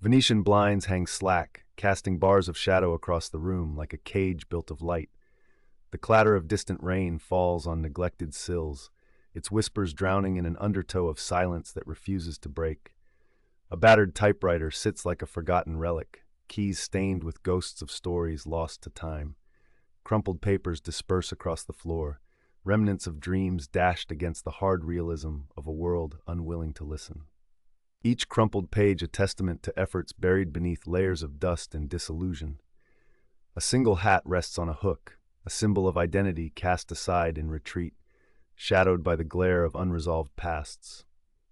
Venetian blinds hang slack, casting bars of shadow across the room like a cage built of light. The clatter of distant rain falls on neglected sills, its whispers drowning in an undertow of silence that refuses to break. A battered typewriter sits like a forgotten relic, keys stained with ghosts of stories lost to time. Crumpled papers disperse across the floor, remnants of dreams dashed against the hard realism of a world unwilling to listen. Each crumpled page a testament to efforts buried beneath layers of dust and disillusion. A single hat rests on a hook, a symbol of identity cast aside in retreat, shadowed by the glare of unresolved pasts.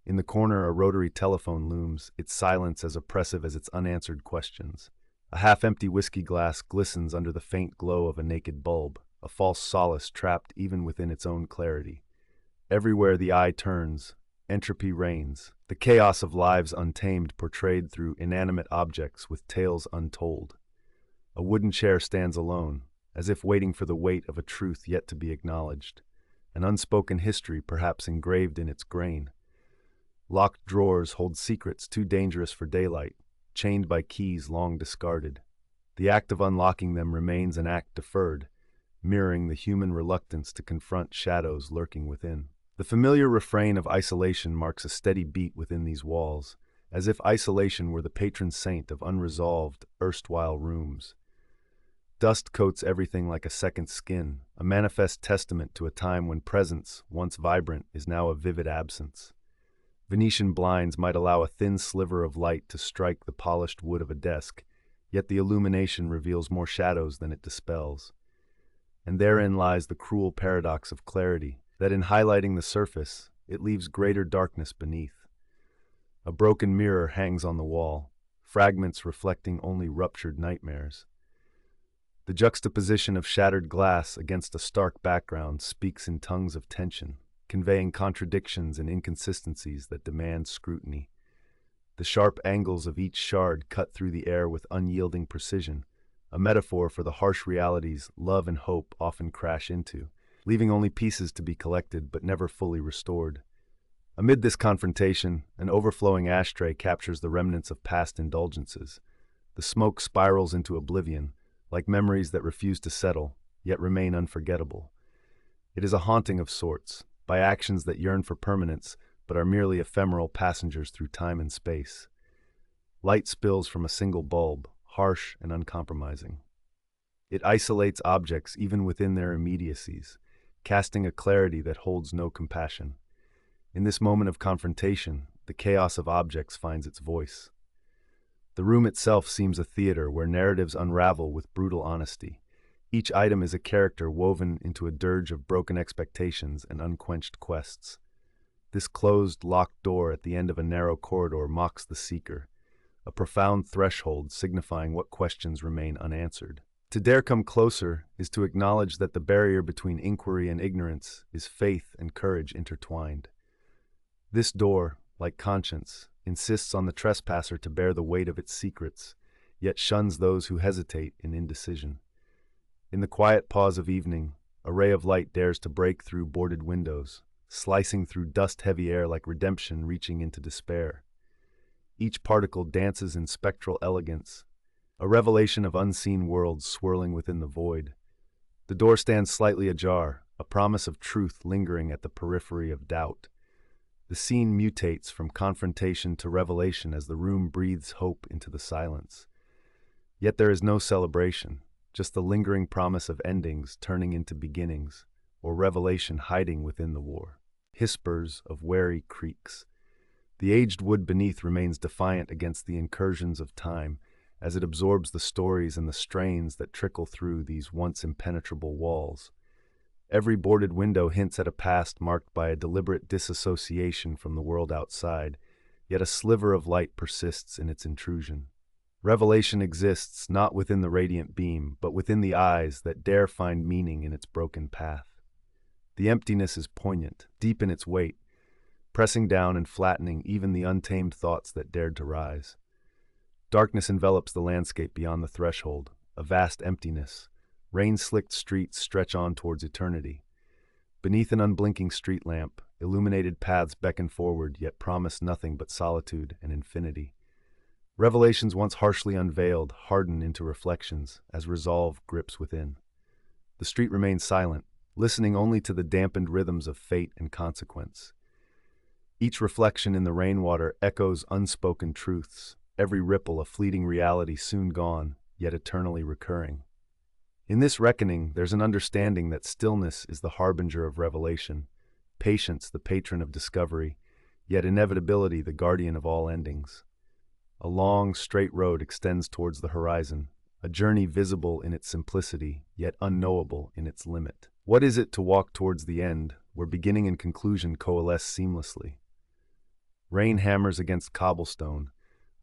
In the corner, a rotary telephone looms, its silence as oppressive as its unanswered questions. A half-empty whiskey glass glistens under the faint glow of a naked bulb, a false solace trapped even within its own clarity. Everywhere the eye turns, entropy reigns, the chaos of lives untamed portrayed through inanimate objects with tales untold. A wooden chair stands alone, as if waiting for the weight of a truth yet to be acknowledged, an unspoken history perhaps engraved in its grain. Locked drawers hold secrets too dangerous for daylight, chained by keys long discarded. The act of unlocking them remains an act deferred, mirroring the human reluctance to confront shadows lurking within. The familiar refrain of isolation marks a steady beat within these walls, as if isolation were the patron saint of unresolved, erstwhile rooms. Dust coats everything like a second skin, a manifest testament to a time when presence, once vibrant, is now a vivid absence. Venetian blinds might allow a thin sliver of light to strike the polished wood of a desk, yet the illumination reveals more shadows than it dispels. And therein lies the cruel paradox of clarity, that in highlighting the surface, it leaves greater darkness beneath. A broken mirror hangs on the wall, fragments reflecting only ruptured nightmares. The juxtaposition of shattered glass against a stark background speaks in tongues of tension, conveying contradictions and inconsistencies that demand scrutiny. The sharp angles of each shard cut through the air with unyielding precision, a metaphor for the harsh realities love and hope often crash into, leaving only pieces to be collected but never fully restored. Amid this confrontation, an overflowing ashtray captures the remnants of past indulgences. The smoke spirals into oblivion, like memories that refuse to settle, yet remain unforgettable. It is a haunting of sorts, by actions that yearn for permanence but are merely ephemeral passengers through time and space. Light spills from a single bulb, harsh and uncompromising. It isolates objects even within their immediacies, casting a clarity that holds no compassion. In this moment of confrontation, the chaos of objects finds its voice. The room itself seems a theater where narratives unravel with brutal honesty. Each item is a character woven into a dirge of broken expectations and unquenched quests. This closed, locked door at the end of a narrow corridor mocks the seeker, a profound threshold signifying what questions remain unanswered. To dare come closer is to acknowledge that the barrier between inquiry and ignorance is faith and courage intertwined. This door, like conscience, insists on the trespasser to bear the weight of its secrets, yet shuns those who hesitate in indecision. In the quiet pause of evening, a ray of light dares to break through boarded windows, slicing through dust-heavy air like redemption reaching into despair. Each particle dances in spectral elegance, a revelation of unseen worlds swirling within the void. The door stands slightly ajar, a promise of truth lingering at the periphery of doubt. The scene mutates from confrontation to revelation as the room breathes hope into the silence. Yet there is no celebration, just the lingering promise of endings turning into beginnings, or revelation hiding within the war. Whispers of wary creaks. The aged wood beneath remains defiant against the incursions of time, as it absorbs the stories and the strains that trickle through these once impenetrable walls. Every boarded window hints at a past marked by a deliberate disassociation from the world outside, yet a sliver of light persists in its intrusion. Revelation exists not within the radiant beam, but within the eyes that dare find meaning in its broken path. The emptiness is poignant, deep in its weight, pressing down and flattening even the untamed thoughts that dared to rise. Darkness envelops the landscape beyond the threshold, a vast emptiness. Rain-slicked streets stretch on towards eternity. Beneath an unblinking street lamp, illuminated paths beckon forward yet promise nothing but solitude and infinity. Revelations once harshly unveiled harden into reflections as resolve grips within. The street remains silent, listening only to the dampened rhythms of fate and consequence. Each reflection in the rainwater echoes unspoken truths, every ripple a fleeting reality soon gone, yet eternally recurring. In this reckoning, there's an understanding that stillness is the harbinger of revelation, patience the patron of discovery, yet inevitability the guardian of all endings. A long, straight road extends towards the horizon, a journey visible in its simplicity, yet unknowable in its limit. What is it to walk towards the end, where beginning and conclusion coalesce seamlessly? Rain hammers against cobblestone,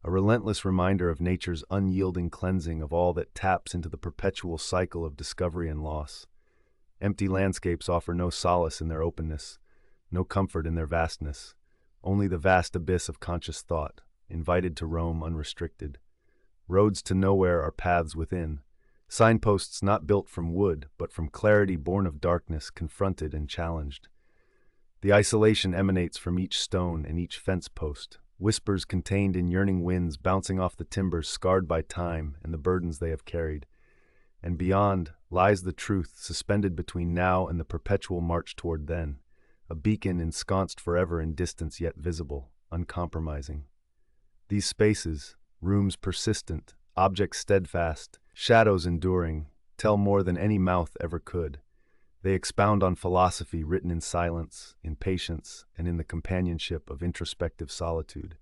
a relentless reminder of nature's unyielding cleansing of all that taps into the perpetual cycle of discovery and loss. Empty landscapes offer no solace in their openness, no comfort in their vastness, only the vast abyss of conscious thought, invited to roam unrestricted. Roads to nowhere are paths within, signposts not built from wood, but from clarity born of darkness, confronted and challenged. The isolation emanates from each stone and each fence post, whispers contained in yearning winds bouncing off the timbers scarred by time and the burdens they have carried. And beyond lies the truth suspended between now and the perpetual march toward then, a beacon ensconced forever in distance yet visible, uncompromising. These spaces, rooms persistent, objects steadfast, shadows enduring, tell more than any mouth ever could. They expound on philosophy written in silence, in patience, and in the companionship of introspective solitude.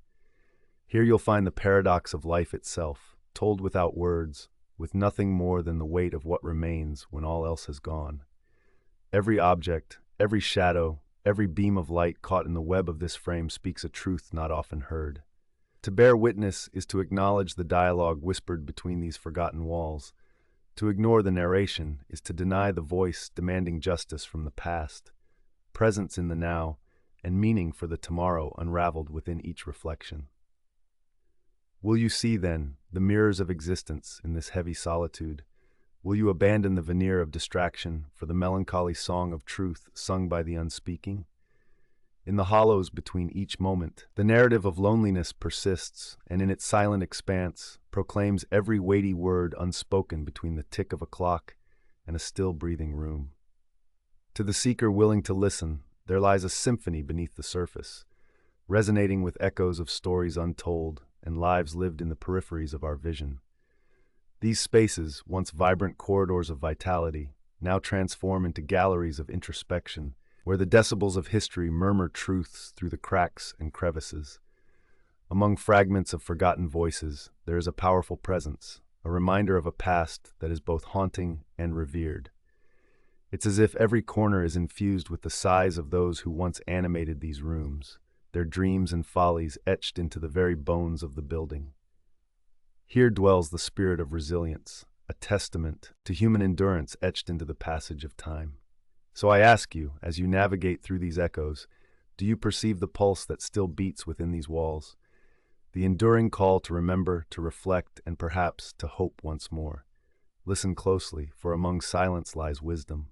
Here you'll find the paradox of life itself, told without words, with nothing more than the weight of what remains when all else has gone. Every object, every shadow, every beam of light caught in the web of this frame speaks a truth not often heard. To bear witness is to acknowledge the dialogue whispered between these forgotten walls. To ignore the narration is to deny the voice demanding justice from the past, presence in the now, and meaning for the tomorrow unraveled within each reflection. Will you see, then, the mirrors of existence in this heavy solitude? Will you abandon the veneer of distraction for the melancholy song of truth sung by the unspeaking? In the hollows between each moment, the narrative of loneliness persists, and in its silent expanse proclaims every weighty word unspoken between the tick of a clock and a still-breathing room. To the seeker willing to listen, there lies a symphony beneath the surface, resonating with echoes of stories untold and lives lived in the peripheries of our vision. These spaces, once vibrant corridors of vitality, now transform into galleries of introspection, where the decibels of history murmur truths through the cracks and crevices. Among fragments of forgotten voices, there is a powerful presence, a reminder of a past that is both haunting and revered. It's as if every corner is infused with the sighs of those who once animated these rooms, their dreams and follies etched into the very bones of the building. Here dwells the spirit of resilience, a testament to human endurance etched into the passage of time. So I ask you, as you navigate through these echoes, do you perceive the pulse that still beats within these walls? The enduring call to remember, to reflect, and perhaps to hope once more. Listen closely, for among silence lies wisdom.